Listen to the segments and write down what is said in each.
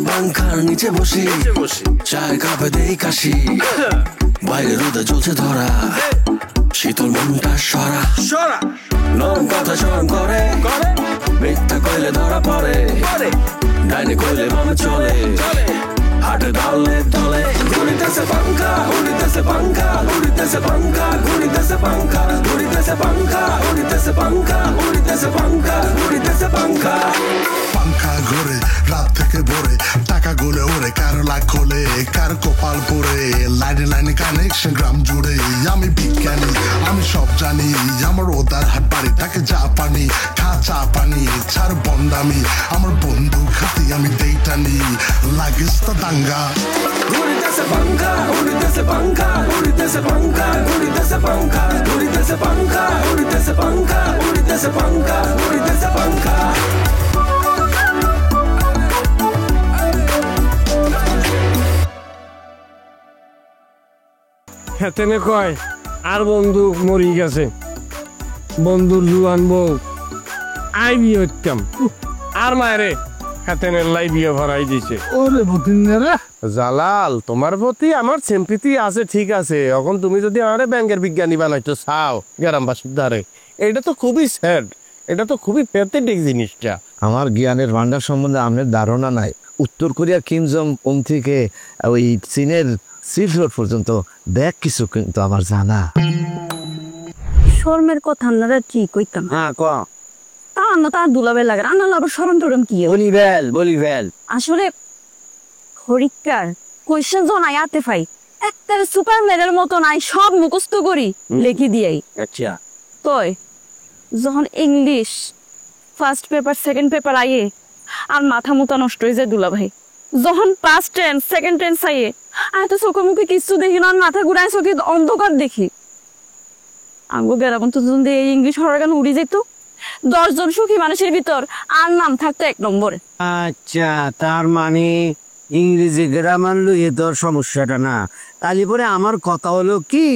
পাংখার নিচে বসি চায়ের কাপে দেই কাশি বাইরে রোদে জ্বলছে ধরা শীতল মনটা সরা নরম কথা শরম করে মিথ্যা কইলে ধরা পড়ে ডাইনে কইলে মনে চলে হাটে দলে দলে ঘুরিতেছে পাংখা উড়িতেছে পাংখা উড়িতেছে পাংখা ঘুরিতেছে পাংখা উড়িতেছে পাংখা উড়িতেছে পাংখা উড়িতেছে পাংখা উড়িতেছে পাংখা পাংখা ঘুরে রাত থেকে ভোরে টাকা গোলে ওরে কার লাখ খোলে কার কপাল পরে লাইনে লাইনে কানেকশন গ্রাম জুড়ে আমি বিজ্ঞানী আমি সব জানি আমার ওদার হাট বাড়ি তাকে যা পানি খা চা পানি ছাড় বন্ডামি আমার বন্ধু খাতি আমি দেইটানি লাগিস তো দাঙ্গা উড়িতেছে পাংখা উড়িতেছে পাংখা উড়িতেছে পাংখা উড়িতেছে পাংখা উড়িতেছে পাংখা উড়িতেছে পাংখা উড়িতেছে পাংখা উড়িতেছে পাংখা হেতেনে কয় আর বন্ধু মরি গেছে বন্ধুর জুয়ান বউ আই বিয়ে হইতাম আর মায়েরে হেতেনের লাই বিয়ে ভরাই দিছে ওরে ভতিনরা জালাল তোমার প্রতি আমার সিম্পিতি আছে ঠিক আছে এখন তুমি যদি আমারে ব্যাংকের বিজ্ঞানী বানাইতো চাও গ্রামবাসীর দ্বারে এটা তো খুবই স্যাড এটা তো খুবই প্যাথেটিক জিনিসটা আমার জ্ঞানের ভান্ডার সম্বন্ধে আমার ধারণা নাই উত্তর কোরিয়া কিম জং উন থেকে ওই চীনের সিল্ক রোড পর্যন্ত ব্যাগ কিছু কিন্তু আমার জানা শর্মের কথা আপনারা কি কইতাম হ্যাঁ ক তা না তার দুলাবে লাগে রান্না আবার শরম টরম কি বলি ভেল আসলে পরীক্ষার কোয়েশ্চেন যখন আয়াতে পাই একটা সুপারম্যানের মতো নাই সব মুখস্থ করি লিখি দিয়াই আচ্ছা তই যখন English first paper second paper আইয়ে আর মাথা মুতা নষ্ট হয়ে যায় দুলা ভাই যখন ফার্স্ট টেন্স সেকেন্ড টেন্স আইয়ে আর তো চোখে মুখে কিছু দেখি না মাথা ঘুরায় চোখে অন্ধকার দেখি আঙ্গো গেরাবন তো যদি এই ইংলিশ হওয়ার গান উড়ে যেত 10 জন সুখী মানুষের ভিতর আর নাম থাকতো 1 নম্বরে আচ্ছা তার মানে ইংরেজি গ্রামার লইয়ে তোর সমস্যাটা না তাহলে পরে আমার কথা হলো কি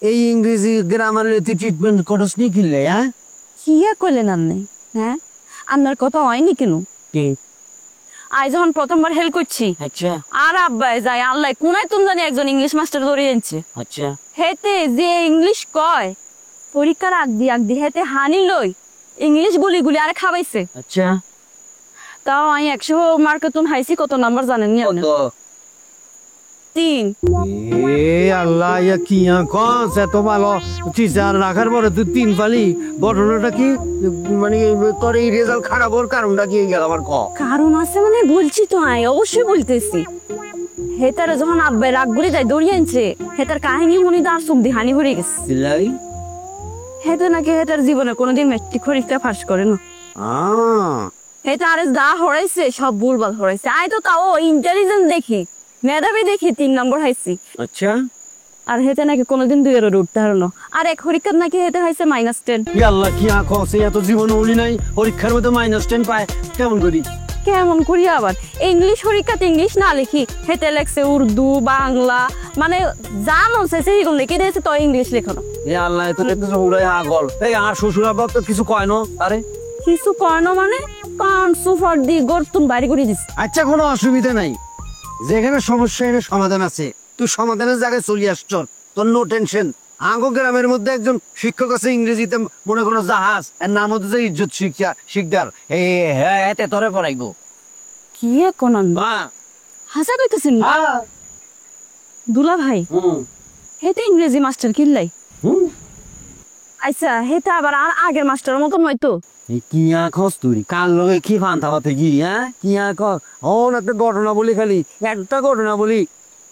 এই ইংরেজি গ্রামার লইয়ে তুই ট্রিটমেন্ট করস নি কিনলে হ্যাঁ কি কইলেন আপনি হ্যাঁ আপনার কথা হয়নি কেন আই যখন প্রথমবার হেল্প করছি আচ্ছা আর আব্বাই যায় আল্লাহ কোনায় তুমি জানি একজন ইংলিশ মাস্টার ধরে এনেছে আচ্ছা হেতে যে ইংলিশ কয় পরীক্ষার আগ দি হেতে হানি লই ইংলিশ গুলি আর খাবাইছে আচ্ছা তাও আমি 100 মার্কে তুমি হাইছি কত নাম্বার জানেন নি আপনি 3 এ আল্লাহ ইয়া কি কস এত ভালো টিচার রাখার পরে তুই 3 পালি ঘটনাটা কি মানে তোর এই রেজাল্ট খারাপ হওয়ার কারণটা কি গেল আমার ক কারণ আছে মানে বলছি তো আই অবশ্যই বলতেছি হেতারে যখন আব্বাই রাগ করে যায় দড়িয়ে আনছে হেতার কাহিনী মনে দার সুখ দি হানি ভরে গেছে দিলাই হেতা নাকি হেতার জীবনে কোনোদিন ম্যাট্রিক পরীক্ষা পাস করে না হেতা আরে যা হরাইছে সব ভুলভাল হরাইছে আই তো তাও ইন্টেলিজেন্ট দেখি মেধাবী দেখি 3 নম্বর হাইছি আচ্ছা আর হেতে নাকি কোনোদিন 2 এর উঠতে হারলো আর এক পরীক্ষার নাকি হেতে হাইছে -10 আল্লাহ কি কসে এত জীবন উনি নাই পরীক্ষার মধ্যে -10 পায় কেমন করি কেমন করি আবার ইংলিশ পরীক্ষাতে ইংলিশ না লিখি হেতে লেখছে উর্দু বাংলা মানে যা মনছে সেইগুলো লিখে দিয়েছে তো ইংলিশ লেখানো আল্লাহ তো উড়াই আগল এই আর শ্বশুর আব্বা তো কিছু কয় না আরে কিছু কয় না মানে কান সুফার দি গর্তুন বাড়ি করে দিস আচ্ছা কোনো অসুবিধা নাই যেখানে সমস্যা এনে সমাধান আছে তুই সমাধানের জায়গায় চলে আসছ তোর নো টেনশন আঙ্গো গ্রামের মধ্যে একজন শিক্ষক আছে ইংরেজিতে মনে করো জাহাজ এর নাম হচ্ছে ইজ্জত শিকদার হ্যাঁ এতে তোরে পড়াইবো কি কোনান হাসা কইতেছেন দুলা ভাই হেতে ইংরেজি মাস্টার কিল্লাই আচ্ছা হেতে আবার আর আগের মাস্টারের মতন হয়তো কিয়া খস তুই কার লগে কি ফান্তা হতে কি হ্যাঁ কিয়া খস একটা ঘটনা বলি খালি একটা ঘটনা বলি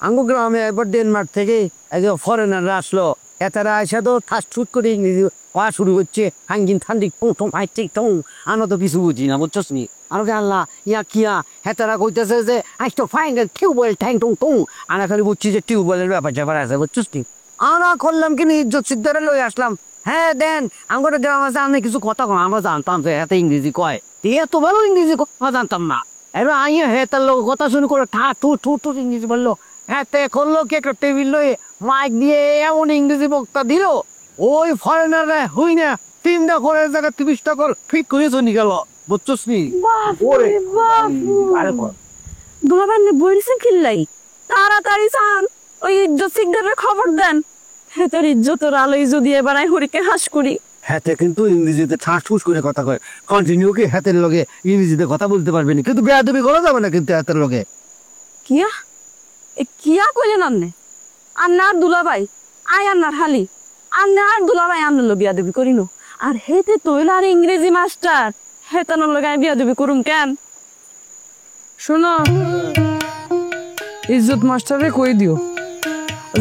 আঙ্গো গ্রামে একবার ডেনমার্ক থেকে একজন ফরেনাররা আসলো এতারা এসে তো ঠাস ছুট করে ইংরেজি পড়া শুরু করছে হাঙ্গিন ঠান্ডি টং টং হাইটেক টং আমরা তো কিছু বুঝি না বুঝছস নি আর আল্লাহ ইয়া কিয়া হেতারা কইতেছে যে আজ তো ফাইন টিউবওয়েল ট্যাং টং টং আমরা খালি বুঝছি যে টিউবওয়েলের ব্যাপার আছে বুঝছস নি আমরা করলাম কি ইজ্জত সিদ্ধারে লই আসলাম হ্যাঁ দেন আমার গ্রাম আছে আমি কিছু কথা কম আমরা জানতাম যে এত ইংরেজি কয় এত ভালো ইংরেজি কথা জানতাম না এবার আইয়া হেতার লোক কথা শুনে করে ঠা টু টু টু ইংরেজি বললো হ্যাঁ তে করলো কি একটা টেবিল লয়ে মাইক দিয়ে এমন ইংরেজি বক্তা দিল ওই ফরেনাররা হই না 3টা করে জায়গা 30টা কল ফিট করে চলে গেল বুঝছস নি দুলাভাই বইছেন কিল্লাই তাড়াতাড়ি চান ওই ইজ্জত সিকদারের খবর দেন হেতার ইজ্জতের আলোয় যদি এবার আমি হরিকে হাস করি। হাতে কিন্তু ইংরেজিতে ঠাস করে কথা কয়, কন্টিনিউ কি হাতের লগে ইংরেজিতে কথা বলতে পারবে না, কিন্তু বেয়াদবি করা যাবে না কিন্তু হাতের লগে। কিয়া কিয়া কইলেন আন্নে আন্নার দুলাভাই আয় আন্নার হালি আন্নার দুলাভাই আন্নার লো বিয়াদবি করিল আর হেতে তৈলার ইংরেজি মাস্টার হেতানোর লগে আমি বিয়াদবি করুম কেন? শোনো ইজ্জত মাস্টারে কই দিও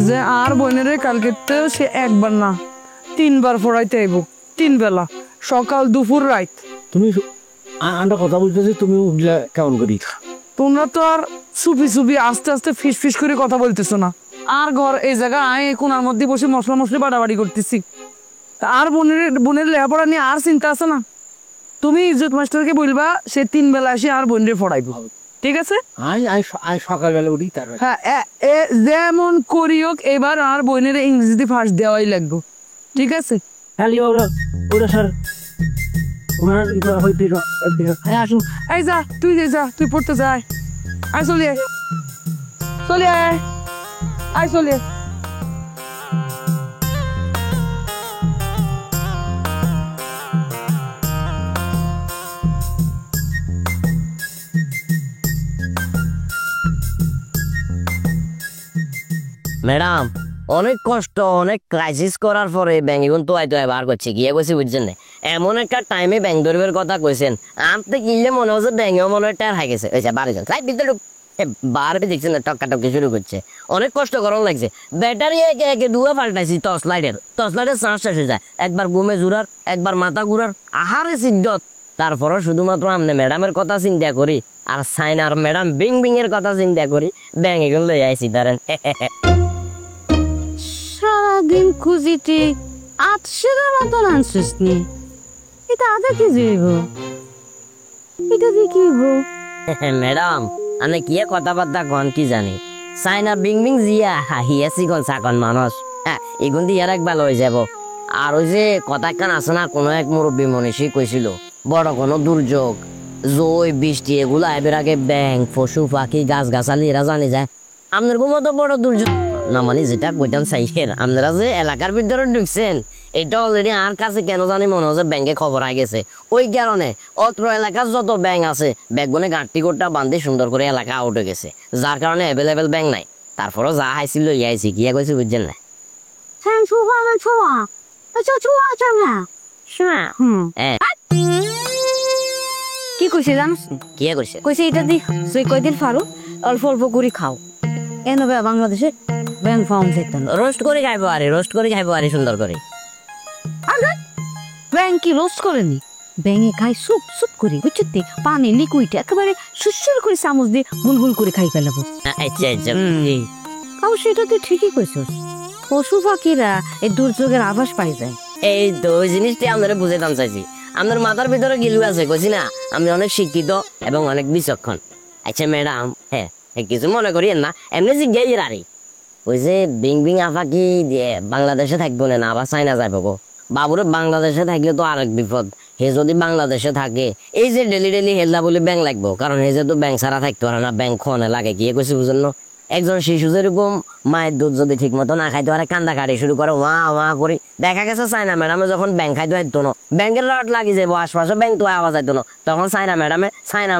যে আর বোনেরে কালকে সে একবার না 3 বার পড়াইতে আইব, 3 বেলা, সকাল দুপুর রাত। তুমি আমরা কথা বলতেছি, তুমি উঠলে কেমন করি? তোমরা তো আর চুপি চুপি আস্তে আস্তে ফিস ফিস করে কথা বলতেছো না। আর ঘর এই জায়গায় আয় কোনার মধ্যে বসে মশলা মশলি বাড়াবাড়ি করতেছি। আর বোনের লেখাপড়া নিয়ে আর চিন্তা আছে না? তুমি ইজ্জত মাস্টারকে বলবা সে 3 বেলা এসে আর বোনের পড়াইব, ঠিক আছে? সকালবেলা উঠি তারপর হ্যাঁ যেমন করিওক এবার আর বোনের ইংরেজিতে ফার্স্ট দেওয়াই লাগবে, ঠিক আছে? এই যা তুই পড়তে যাই, আয় চলে আয় চলে আয়। ম্যাডাম অনেক কষ্ট অনেক ক্রাইসিস করার পরে ব্যাংক এখন তো বার করছে গিয়ে কইছি বুঝছেন না, এমন একটা টাইমে ব্যাংক ধরবের কথা কইছেন আপনি কিনলে মনে হচ্ছে ব্যাংকেও মনে হয় টায়ার হাই গেছে বাড়ি যান সাইড ভিতরে বারবে দেখছেন না টক্কা টক্কি শুরু করছে, অনেক কষ্ট গরম লাগছে। ব্যাটারি একে একে দুয়া পাল্টাইছি টর্চ লাইটের চার্জ শেষ হয়ে যায়, একবার ঘুমে জুড়ার একবার মাথা ঘুরার আহারে সিদ্ধত। তারপরও শুধুমাত্র আপনি ম্যাডামের কথা চিন্তা করি আর সাইনার ম্যাডাম বিং বিং এর কথা চিন্তা করি ব্যাংক এখন লই আইছি ধরেন। সারাদিন খুঁজিতে 800 মতন আনছিস নি, এটা আদা কি যাইব, এটা দিয়ে কি হইব? ম্যাডাম আমি কি কথাবার্তা কন কি জানি, সাইনা বিং বিং জিয়া হাহিয়াছি কোন সাকন মানুষ, হ্যাঁ এগুন দিয়ে আর এক ভালো হয়ে যাব। আর ওই যে কথা কান আছে না, কোনো এক মুরব্বী মনীষী কইছিল বড় কোনো দুর্যোগ জয় বৃষ্টি এগুলো আইবের আগে ব্যাংক পশু পাখি গাছ গাছালি এরা জানি যায়, আপনার মতো বড় দুর্যোগ না মানে যেটা কইতাম চাইছেন আপনারা যে এলাকার ভিতরে ঢুকছেন এটা অলরেডি আর কাছে কেন জানি মনে হচ্ছে ব্যাংকে খবর আই গেছে। ওই কারণে অত্র এলাকার যত ব্যাংক আছে ব্যাগবনে গাঁটটি কোটটা বান্ধে সুন্দর করে এলাকা আউট হয়ে গেছে, যার কারণে অ্যাভেলেবেল ব্যাংক নাই। তারপরও যা হাইছিল ইয়াইছি গিয়া কইছি বুঝছেন না। কি কইছে জানিস? কি কইছে? কইছে এটা দি তুই কয়দিন ফারো অল্প অল্প করে খাও, এন বাংলাদেশে ব্যাংক ফাউন্ড যেতেন রোস্ট করে খাইবো আরে সুন্দর করে। ব্যাংক কি রোস্ট করেনি, ব্যাঙে খাই সুপ সুপ করে বুঝতে পানি লিকুইড একেবারে সুসুর করে চামচ দিয়ে গুলগুল করে খাই ফেলাবো। আচ্ছা আচ্ছা তাও সেটা তুই ঠিকই কইছিস, পশু পাখিরা এই দুর্যোগের আভাস পাই যায়। এই তো ওই জিনিসটি আপনারা বুঝাইতাম চাইছি, আপনার মাথার ভিতরে গিলু আছে কইছি না আমি অনেক শিক্ষিত এবং অনেক বিচক্ষণ। আচ্ছা ম্যাডাম হ্যাঁ কিছু মনে করিয়েন না, এমনি জিজ্ঞাই আরে ওই যে বিং বিং আফা কি বাংলাদেশে থাকবো না আবার চাইনা যাইব গো বাবুরে, বাংলাদেশে থাকলে তো আরেক বিপদ, হে যদি বাংলাদেশে থাকে এই যে ডেলি ডেলি হেল্লা বলে ব্যাংক লাগবো, কারণ হে যে তো ব্যাংক ছাড়া থাকতে পারে না, ব্যাংক খনে লাগে গিয়ে কইছি বুঝেন না। একজন শিশু যেরকম মায়ের দুধ যদি ঠিক মতো না খাইতে পারে কান্দা কাটি শুরু করে ওয়া ওয়া করে, দেখা গেছে চাইনা ম্যাডামে যখন ব্যাংক খাইতে হইতো না ব্যাংকের লট লাগি যাবো আশপাশে ব্যাংক তো আওয়াজ হইতো না, তখন চাইনা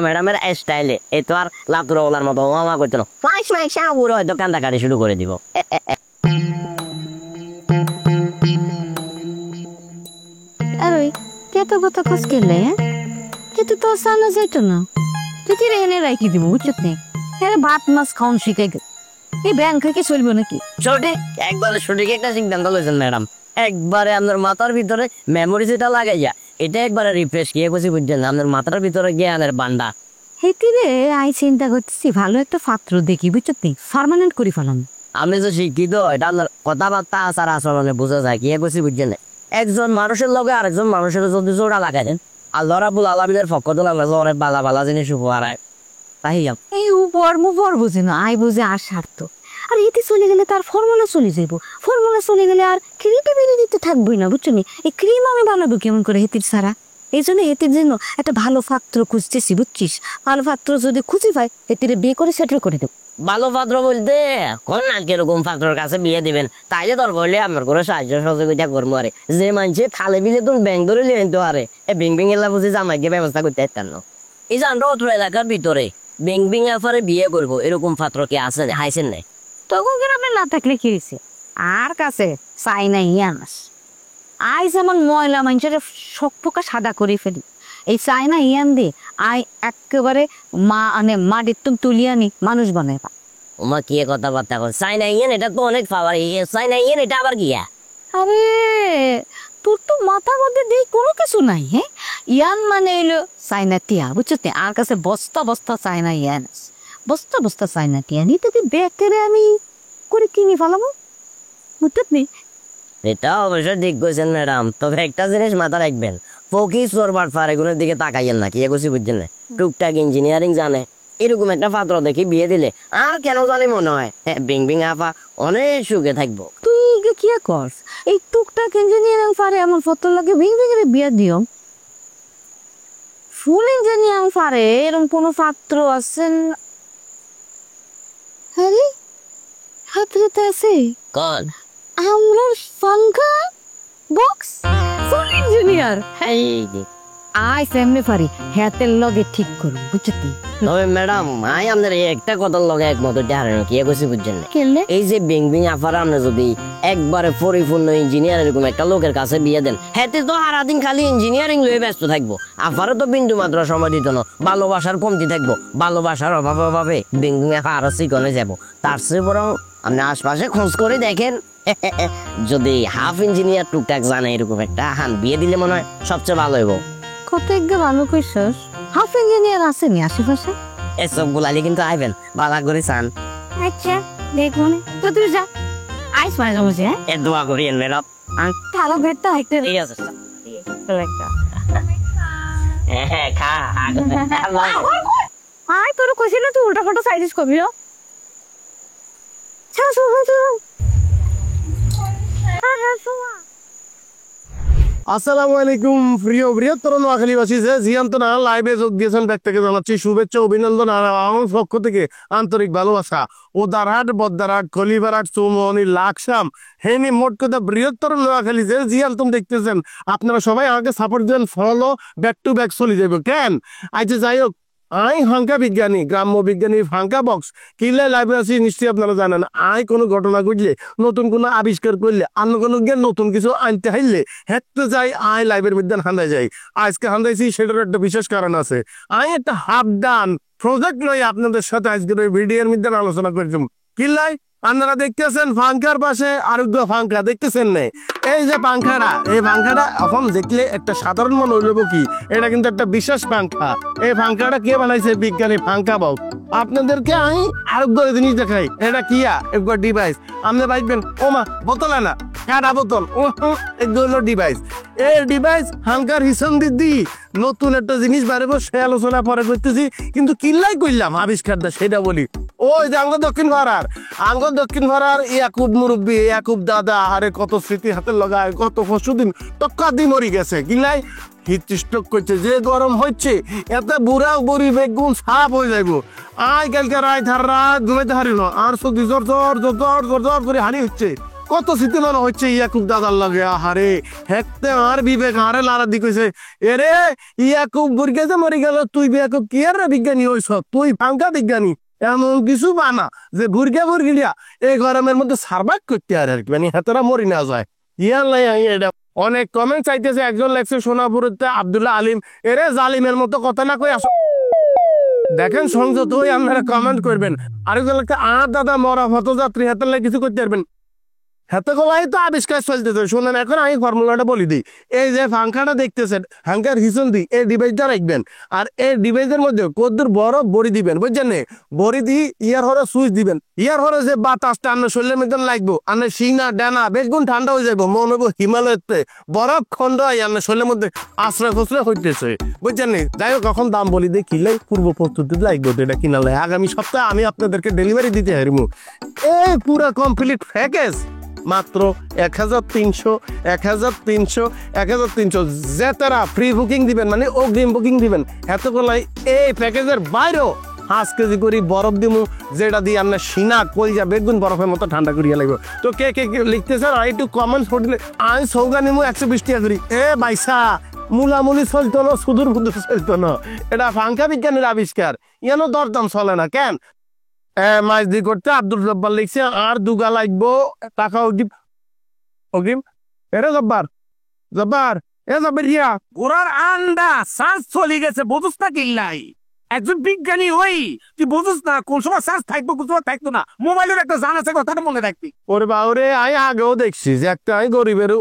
ম্যাডামের স্টাইলে এই তো আর লাতুরা ওলার মতো ওয়া ওয়া করতো না, হয়তো কান্দা কাটি শুরু করে দিব। আরে কত কথা খোঁজ কেলে কিন্তু তো সামনে যাইতো না, তুই কি রেনে রাখি দিব বুঝছত নেই, হ্যাঁ ভাত মাছ খাওয়ান শিখাই এই ব্যাংক থেকে চলবে নাকি? সঠিক একবারে সঠিক একটা সিদ্ধান্ত লইছেন ম্যাডাম, একবারে আপনার মাথার ভিতরে মেমোরি যেটা লাগাইয়া এটা একবারে রিফ্রেশ গিয়ে বসে বুঝছেন আপনার মাথার ভিতরে জ্ঞানের বান্ডা। হেতিরে আই চিন্তা করতেছি ভালো একটা পাত্র দেখি বুঝছত নেই, পার্মানেন্ট করে ফেলাম। আপনি যে শিক্ষিত এটা আপনার কথাবার্তা আচার আচরণে বোঝা যায় গিয়ে বসে বুঝছেন একজন মানুষের লগে আরেকজন মানুষের যদি জোড়া লাগাই দেন আল্লাহ রাব্বুল আলামিনের পক্ষ থেকে অনেক বালা বালা জিনিস উপহার তাই এই উপর বুঝে না আই বুঝে আর স্বার্থ, আর এতে চলে গেলে তার ফর্মুলা চলে যাইব, ফর্মুলা চলে গেলে আর ক্রিম দিতে থাকবোই না বুঝছো নি, এই ক্রিম আমি বানাবো কেমন করে হেতির ছাড়া, এই জন্য এতে জন্য একটা ভালো পাত্র খুঁজতেছি, বুঝছিস? ভালো পাত্র যদি খুঁজে পাই এতে বিয়ে করে সেটেল করে দেবো। ভালো পাত্র বলতে কোন না কিরকম পাত্রের কাছে বিয়ে দিবেন তাইলে দরকার হলে আমার করে সাহায্য সহযোগিতা করবো। আরে যে মানুষে খালে বিলে তুমি ব্যাংক ধরে নিয়ে নিতে পারে বিং বিং এলা বুঝে জামাইকে ব্যবস্থা করতে পারতেন না। এই যে আমরা অত্র এলাকার ভিতরে বিং বিং এফারে বিয়ে করবো এরকম পাত্র কি আছে হাইছেন নাই? তখন গ্রামে না থাকলে কি হয়েছে, আর কাছে চাই না ইয়ানাস। আই যেমন ময়লা মানুষের শখ পোকা সাদা করে ফেলি, এই চাইনা ইয়ান দিয়ে আই একেবারে মাটির তুম তুলিয়ে আনি মানুষ বানাই। ওমা কি কথাবার্তা কর, চাইনা ইয়েন এটা তো অনেক পাওয়ার, চাইনা ইয়েন এটা আবার কি? আরে তোর তো মাথার মধ্যে দিয়ে কোনো কিছু নাই। হ্যাঁ, ইয়ান মানে এলো চাইনা টিয়া, বুঝছো? আর কাছে বস্তা বস্তা চাইনা ইয়ান, বস্তা বস্তা চাইনা টিয়া নিতে ব্যাগ করে আমি করে কিনে ফেলাবো, বুঝতে নেই। এটা অবশ্য ঠিক কইছেন ম্যাডাম, তবে একটা জিনিস মাথা রাখবেন, ফকির চোরবার ফারেগুনের দিকে তাকাইয়েন না। কি এগুছি বুঝছেন না, টুকটাক ইঞ্জিনিয়ারিং জানে এরকম একটা পাত্র দেখি বিয়ে দিলে আর কেন জানি মনে হয় বিং বিং আপা অনেক সুখে থাকবো। তুই কি কর এই টুকটাক ইঞ্জিনিয়ারিং পারে আমার ফটো লাগে ভিং ভিং এর বিয়ে দিও। ফুল ইঞ্জিনিয়ারিং পারে এরকম কোনো পাত্র আছেন? আরে হাতে তো আছে কোন আমরা ফাঙ্কা বক্স ফুল ইঞ্জিনিয়ার। আই সেমনি পারি হাতের লগে ঠিক করব, বুঝতি? তবে ম্যাডাম আই আপনার একটা কথার লগে একমত হারেন। কি এগুছি বুঝছেন না, কেলে এই যে বিং বিং আফারা আপনি যদি একবারে পরিপূর্ণ ইঞ্জিনিয়ার এরকম একটা লোকের কাছে বিয়ে দেন, হেতে তো সারাদিন খালি ইঞ্জিনিয়ারিং লয়ে ব্যস্ত থাকবো, আফারও তো বিন্দু মাত্র সময় দিত না, ভালোবাসার কমতি থাকবো, ভালোবাসার অভাবে বিং বিং আফা আরো চিকনে যাবো। তার চেয়ে বরং আপনি আশপাশে খোঁজ করে দেখেন, যদি হাফ ইঞ্জিনিয়ার টুকটাক জানে এরকম একটা হান বিয়ে দিলে মনে হয় সবচেয়ে ভালো হইব। কত একদম ভালো কইছস, হাফ ইঞ্জিনিয়ার আসেনি আশেপাশে? এসব গুলালি কিন্তু আইবেন বালা করে চান। আচ্ছা দেখুন তো, তুই যা আইস মানে যাবো। এ দোয়া করিয়েন ম্যাডাম। ভালো ভেটটা হাইতে ঠিক আছে একটা হ্যাঁ খা আয়, তোর কইছিল তুই উল্টা পাল্টা সাইডিস করবি। আসসালামু আলাইকুম প্রিয় বৃহত্তর নোয়াখালীবাসী, যে জিয়ান্ত না লাইভে যোগ দিয়েছেন ব্যক্তিকে জানাচ্ছি শুভেচ্ছা, অভিনন্দন আর আমার পক্ষ থেকে আন্তরিক ভালোবাসা। ও দারহাট, বদ্দারহাট, কলিবারহাট, চৌমনি, লাকসাম, হেনি মোট কথা বৃহত্তর নোয়াখালী যে জিয়ান্ত দেখতেছেন, আপনারা সবাই আমাকে সাপোর্ট দেন, ফলো ব্যাক টু ব্যাক চলে যাবে কেন। আচ্ছা যাই হোক, আই ফাঙ্কা বিজ্ঞানী, গ্রাম্য বিজ্ঞানী ফাঙ্কা বক্স কিনলে লাইভে আছি নিশ্চয়ই আপনারা জানেন। আই কোনো ঘটনা ঘটলে, নতুন কোনো আবিষ্কার করলে, অন্য কোনো জ্ঞান নতুন কিছু আনতে হাইলে হেঁটতে যাই, আই লাইভের বিদ্যান হান্দায় যাই। আজকে হান্দাইছি সেটার একটা বিশেষ কারণ আছে। আই একটা হাফ ডান প্রজেক্ট লই আপনাদের সাথে আজকের ওই ভিডিওর মধ্যে আলোচনা করেছি। কিনলাই আপনারা দেখতেছেন ফাঙ্কার পাশে আরোগ্য ফাঙ্কা দেখতেছেন না, এই যে পাংখাটা, এই পাংখাটা এখন দেখলে একটা সাধারণ মনে হইব কি, এটা কিন্তু একটা বিশেষ পাংখা। এই পাংখাটা কে বানাইছে? বিজ্ঞানী ফাঙ্কা বক্স। আপনাদেরকে আমি আরোগ্য জিনিস দেখাই, এটা কিয়া একবার ডিভাইস। আপনি ভাববেন ওমা বোতল না, কাটা বোতল, এগুলো ডিভাইস। এই ডিভাইস হাঙ্কার হিসন দিদি নতুন একটা জিনিস বাড়িব, সে আলোচনা পরে করতেছি, কিন্তু কিল্লাই করলাম আবিষ্কারটা সেটা বলি। ওই যে দক্ষিণ ভাড়ার ইয়াকুব মুরব্বী, ইয়াকুব দাদা, আরে কত স্মৃতি হাতে লাগায়, কত পরশুদিন টক্কা দিয়ে মরি গেছে। কিলাই হিট স্ট্রোক করছে, যে গরম হচ্ছে এতে বুড়াও বুড়ি বেগুন সাপ হয়ে যাইব। আয় কালকে রায় ধার রাত ঘুমাইতে হারি না, আর সত্যি জ্বর জ্বর জ্বর জ্বর জ্বর জ্বর করে হানি হচ্ছে। কত স্মৃতি মনে হচ্ছে ইয়াকুব দাদার লাগে। আহারে হেঁকতে আর বিবেক আরে লারা দি কইছে, এরে ইয়াকুব বুড়কে যে মরি গেল, তুই ইয়াকুব কি আর বিজ্ঞানী হইছ? তুই ফাঙ্কা বিজ্ঞানী। এমন কিছু বানা যে বুর্গিয়া এই গরমের মধ্যে সার্ভাইভ করতে আর কি, মানে হেতরা মরি না যায়। এটা অনেক কমেন্ট চাইতেছে। একজন লেখছে সোনাপুরতে আব্দুল্লাহ আলিম, এরে জালিমের মতো কথা না কই আসো। দেখেন সংযত হয়ে আপনারা কমেন্ট করবেন। আরেকজন লেখছে আর দাদা মরা পথযাত্রী হাতের লাগে কিছু করতে পারবেন। হাতে গলাই তো আবিষ্কার চলতেছে। শোনেন এখন আমি ফর্মুলাটা বলি দিই। এই যে পাংখাটা দেখতেছেন, হাঙ্কার হিসন দি এই ডিভাইসটা রাখবেন, আর এই ডিভাইসের মধ্যে কদ্দুর বড় বড়ি দিবেন, বুঝছেন? বড়ি দিয়ে ইয়ার হরে সুইচ দিবেন। ইয়ার হরে যে বাতাসটা আপনার শরীরের মধ্যে লাগবো, আপনার সিনা ডানা বেগুন ঠান্ডা হয়ে যাবো, মনে হবো হিমালয়তে বরফ খন্ড হয় আপনার শরীরের মধ্যে আশ্রয় ফসলে হইতেছে, বুঝছেন? যাই হোক এখন দাম বলি দিয়ে কিনলে পূর্ব প্রস্তুতি লাগবে, এটা কিনালে আগামী সপ্তাহে আমি আপনাদেরকে ডেলিভারি দিতে হারিব। এই পুরো কমপ্লিট প্যাকেজ মাত্র 1300 1300 যেতারা ফ্রি বুকিং দিবেন মানে অগ্রিম বুকিং দিবেন এত গলাই এই প্যাকেজের বাইরেও 5 কেজি করে বরফ দিমু যেটা দিয়ে আপনার সিনা কলজা বেগুন বরফের মতো ঠান্ডা করিয়া লাগবে তো কে কে লিখতেছে আর একটু কমেন্টস করলে আমি সৌগা নিমু 120 টাকা করি বাইসা মুলামুলি চলতো না সুদূর ফুদুর চলতো না এটা ফাঙ্কা বিজ্ঞানের আবিষ্কার ইয়ানো দরদাম চলে না কেন মাছ দিয়ে করতে আব্দুল জব্বার লিখছে আর দুগা লাগবো টাকা অগ্রিম এরে জব্বার ওরার আন্ডা শ্বাস চলে গেছে বুঝুস না কিল্লাই একজন বিজ্ঞানী হই তুই বুঝুস না কোন সময় শ্বাস থাকবো কোন সময় থাকতো না মোবাইলের একটা জান আছে কথাটা মনে রাখবি ওরে বাউরে আমি আগেও দেখছি যে একটা আমি গরিবের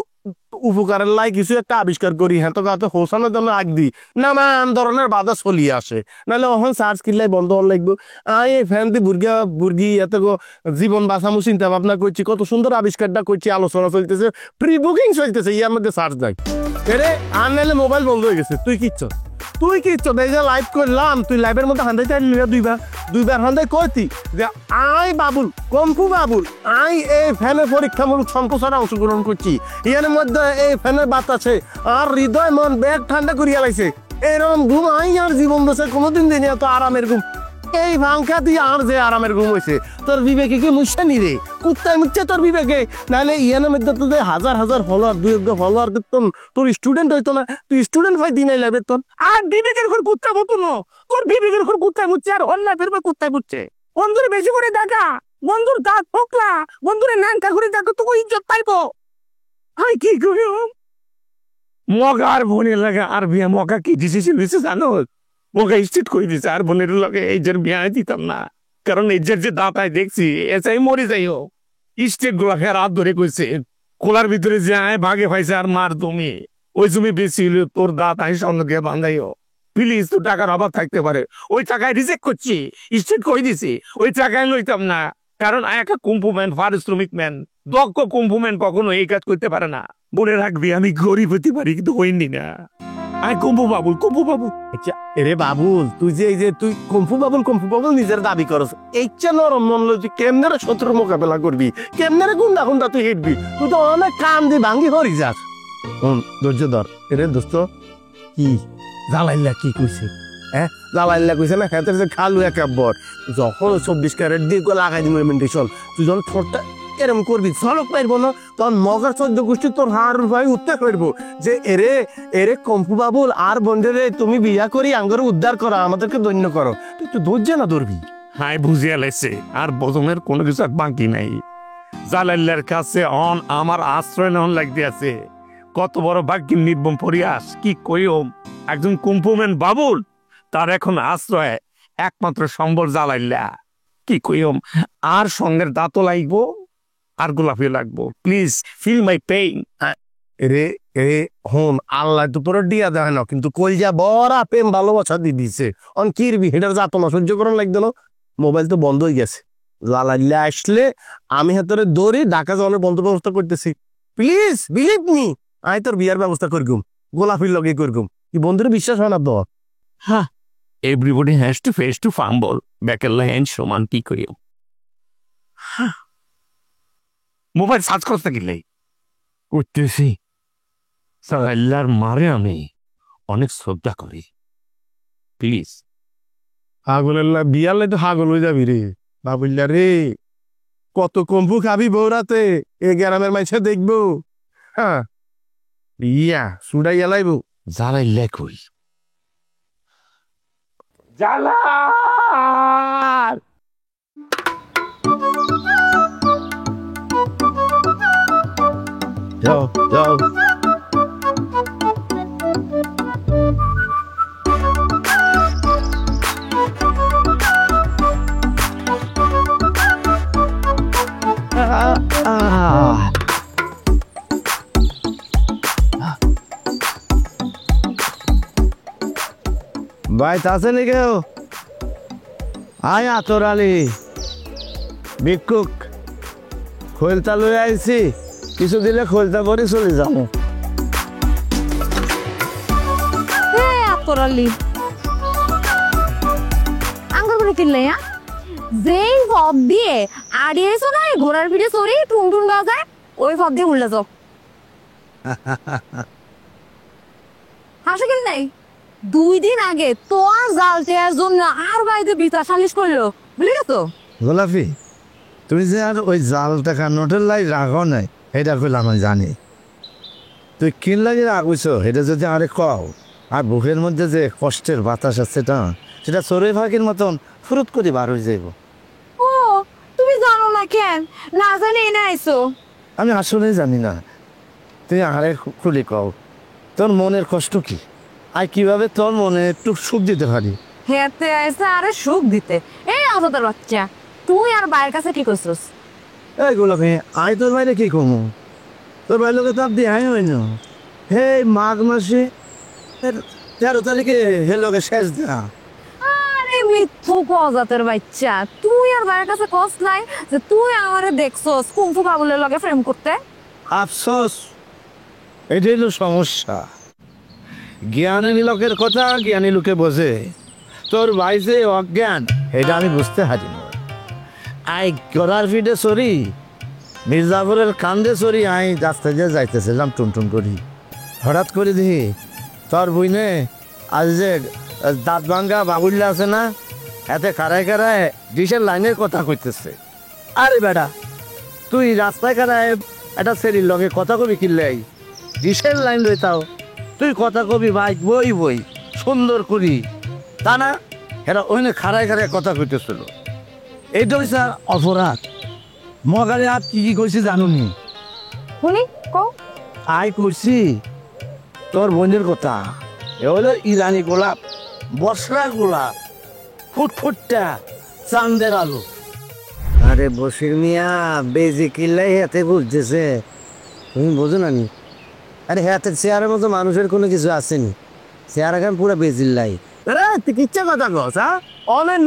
উপকারের লাই কিছু একটা আবিষ্কার করি হ্যাঁ তো গাতে হোসানোর জন্য আগ দিই নানান ধরনের বাধা চলিয়ে আসে নাহলে ওখানে চার্জ কিনলে বন্ধ হওয়ার লাগবো আমি এই ফ্যান দিয়ে বুর্গি এত জীবন বাঁচামো চিন্তা ভাবনা করছি কত সুন্দর আবিষ্কারটা করছি আলোচনা চলতেছে প্রি বুকিং চলতেছে ইয়ার মধ্যে চার্জ দেয় এরে আর নাহলে মোবাইল বন্ধ হয়ে গেছে তুই কিচ্ছ এই যে লাইভ করলাম তুই লাইভের মধ্যে হান্দাই চাইলি দুইবার হান্দাই কইতি যে আই বাবুল কম্পু বাবুল আই এই ফ্যানের পরীক্ষামূলক সম্প্রচারে অংশগ্রহণ করছি এর মধ্যে এই ফ্যানের বাতাসে আর হৃদয় মন ব্যাগ ঠান্ডা করিয়া লাইছে এরকম ঘুম আই আর জীবন দেশে কোনোদিন দিনে এত আরামের ঘুম এই ভাঙ্কা দিয়ে আর যে আরামের ঘুম হয়েছে তোর বিবেকে কি মুছে নি রে কুত্তায় মুচ্ছে তোর বিবেকে নাহলে ইয়ানের মধ্যে তো হাজার ফলোয়ার 2 ফলোয়ার করতাম তোর স্টুডেন্ট হইতো না তুই স্টুডেন্ট ভাই দিনে লাগবে তোর আর বিবেকের ঘর কুত্তা মতো ন তোর বিবেকের ঘর কুত্তায় মুচ্ছে আর অন্যায় ফেরবে কুত্তায় মুচ্ছে বন্ধুরে বেশি করে দেখা বন্ধুর দাঁত ফোকলা বন্ধুরে ন্যাংটা ঘুরে দেখো তো ইজ্জত পাইবো আমি কি করি মগা আর বোনের লাগা আর বিয়া মগা কি ডিসিশন হয়েছে জানো মগা স্ট্রিট করে দিছে আর বোনের লগে এইজের বিয়া দিতাম না কারণ এইজের যে দাঁতায় দেখছি এসাই মরে যাইও স্টেট গুলাকে রাত ধরে কইছে খোলার ভিতরে যায় ভাগে পাইছে আর মার তুমি ওই জমি বেশি হলে তোর দাঁত আই সঙ্গে গিয়ে বান্ধাইও প্লিজ তোর টাকার অভাব থাকতে পারে ওই টাকায় রিজেক্ট করছি স্ট্রিট কই দিছি ওই টাকায় লইতাম না কারণ একটা কুম্পুম্যান পারিশ্রমিক ম্যান দক্ষ কুম্পুম্যান কখনো এই কাজ করতে পারে না বলে রাখবি আমি গরিব হতে পারি কিন্তু হইনি না আই কুম্পু বাবুল এরে বাবুল তুই যে এই যে তুই কম্পু বাবুল নিজের দাবি করস এইটা নরম মন তুই কেমনে শত্রুর মোকাবেলা করবি কেমনে গুন্ডা তুই হিটবি তুই তো অনেক কাম দিয়ে ভাঙ্গি হরি যাস ধৈর্য ধর এরে দোস্ত কি জালাইল্লা কি কইছে জালাইল্লা কইছে না খেতে যে খালু একাব্বর যখন 24 ক্যারেট দিয়ে লাগাই দিম মেন্টেশন তুই যখন ঠোঁটটা এরম করবি সড়ক পাইবো না তখন মগার 14 গোষ্ঠী তোর হার ভাই উত্তর করবো যে এরে কম্পু বাবুল আর বন্ধেরে তুমি বিয়া করি আঙ্গরে উদ্ধার করো আমাদেরকে দৈন্য করো তুই তো ধৈর্য না ধরবি হাই বুঝিয়া লাইছে আর বজমের কোনো কিছু আর বাকি নাই জালাইল্লার কাছে আমার আশ্রয় নেওয়ার লাগতে আছে কত বড় ভাগ্যিম নির্বম পরিয়াস কি কইও একজন কুম্পুম্যান বাবুল তার এখন আশ্রয় একমাত্র সম্বল জালাইল্লা কি কইও আর সঙ্গের দাঁতও লাগবো আর গোলাপি লাগবো প্লিজ ফিল মাই পেইন রে হন আল্লাহ তো তোর দিয়া দেয় না কিন্তু কলজা বড়া প্রেম ভালোবাসা দিয়ে দিছে অন কিরবি হেটার যাতো না সহ্য করার লাগতো না মোবাইল তো বন্ধ হয়ে গেছে জালাইল্লা আসলে আমি হাতরে দৌড়ে ঢাকা যাওয়ার বন্ধ ব্যবস্থা করতেছি প্লিজ বিলিভ মি আমি তোর বিয়ার ব্যবস্থা করগুম গোলাপির লগে করগুম কি বন্ধুর বিশ্বাস হয় না তো হ্যাঁ everybody has to face to fumble ব্যাকের লাইন সমান কি করিও মোবাইল সার্চ করতে গেলে করতেছি আল্লাহর মারে আমি অনেক শ্রদ্ধা করি প্লিজ হাগল্লা বিয়ালে তো হাগল হয়ে যাবি রে বাবুল্লা রে কত কম্পু খাবি বৌরাতে এ গ্রামের মাইছে দেখবো হ্যাঁ ইয়া সুডাই এলাইব জ্বালাই লেখই জ্বালা যাও ভাই আছে নি কেউ আয় আতর আলী ভিক্ষুক খোলতা লই আইছি কিছু দিলে খোলতা পরে চলে যাবো আতরালি আঙ্গুর করে কিনলে যেই জব দিয়ে আড়িয়েছো না ঘোড়ার পিঠে চড়ি টুন টুন গাও যায় ওই পথ দিয়ে উল্লে যাও। হাসে কেন নাই? 2 দিন আগে তোর জাল দেওয়ার জন্য আর বাড়িতে বিতা সালিশ করলো, বুঝলি তো? গোলাপি, তুমি যে আর ওই জালটা নোটের লাই রাখো নাই, এটা কইলে আমি জানি। তুই কিন লাগে রাখছ, এটা যদি আরে কও, আর বুকের মধ্যে যে কষ্টের বাতাস আছে সেটা চড়ুই পাখির মতন ফুরুত করে বার হয়ে যাইব। ও তুমি জানো না কেন? না জানি এনে আইছো। আমি আসলে জানি না, তুই আরে খুলে কও তোর মনের কষ্ট কি, আর কিভাবে তোর মনে একটু সুখ দিতে পারি। হেতে আইসে আরে সুখ দিতে। এই আদতের বাচ্চা, তুই আর বাইরের কাছে কি করছিস? এই গোলাপি, আয় তোর বাইরে কি কমু? তোর বাইরে লোকে তাপ দিয়ে আয় হয় না। হে মাঘ মাসে 13 তারিখে হে লোকে শেষ দেয়া। আরে মিথ্যু জাতের বাচ্চা, তুই আর বাইরের কাছে কস নাই যে তুই আমারে দেখছস কুমফু কাবুলের লগে প্রেম করতে? আফসোস, এটাই তো সমস্যা। জ্ঞানী লোকের কথা জ্ঞানী লোকে বোঝে, তোর ভাই যে অজ্ঞান এটা আমি বুঝতে হারি না। আই গড়ার ফিডে সরি, মির্জাপুরের কান্দে সরি, আই রাস্তায় দিয়ে যাইতেছিলাম টুনটুন করি, হঠাৎ করে দিই তোর বইনে আজ যে দাঁত ভাঙ্গা বাবুল্লা আছে না, এতে কারায় কারায় ডিশের লাইনের কথা কইতেছে। আরে বেটা, তুই রাস্তায় কারায় একটা সেরির লগে কথা কবি কিনলে ডিশের লাইন লইতাও, তুই কথা কবি ভাই বই বই সুন্দর করি, তা না এরা ওইনে খাড়ায় খাড়ায় কথা কইতেছিল। এইটা হচ্ছে অপরাধ। মগারে আর কি কি কইছি জানুনি? শুনি কও। আই কইছি তোর বোনের কথা, এ হলো ইরানি গোলাপ, বসরা গোলাপ, ফুটফুটটা চান্দের আলো। আরে বসির মিয়া, বেজি কিল্লাই হাতে বুঝতেছে, তুমি বোঝো না নি? আরে হাতে চেয়ারের মতো মানুষের কোনো কিছু আসেনি, চেয়ার এখন পুরো বেজিল্লাই। কিচ্ছা কথা কস, হ্যাঁ? অনেক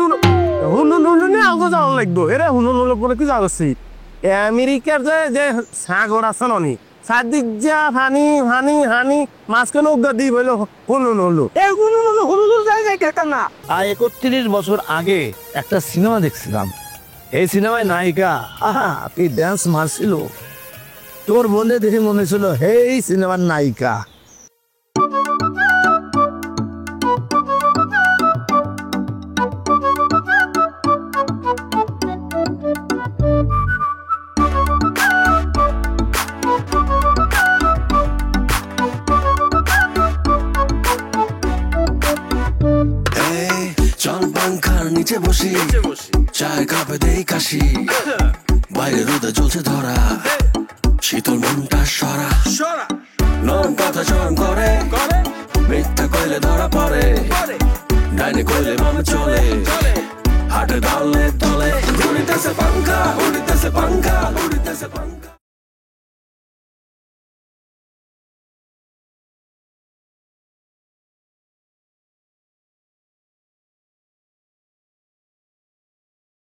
নুনে আগে যাওয়া লাগবো। এরা হুনুন পরে কি যাচ্ছি আমেরিকার যে সাগর আছে ননি, চারদিক যা হানি হানি হানি মাঝখানে উগা দিই বললো হুনুন হলো। এই হুনুন হলো, হুনুন জায়গায় কেতাম না। আর 31 বছর আগে একটা সিনেমা দেখছিলাম, এই সিনেমায় নায়িকা আপনি ড্যান্স মারছিল, তোর বন্ধে দেখে মনে ছিল এই সিনেমার নায়িকা। চল পাংখার নিচে বসি, চায় কাপে দেই কাশি, বাইরে রোদে জ্বলছে ধরা, শীতল মনটা সরা, নরম কথা চরম করে, মিথ্যা কইলে ধরা পড়ে, ডাইনে কইলে মনে চলে, হাটে ডালে তলে, উড়িতেছে পাংখা, উড়িতেছে পাংখা, উড়িতেছে পাংখা।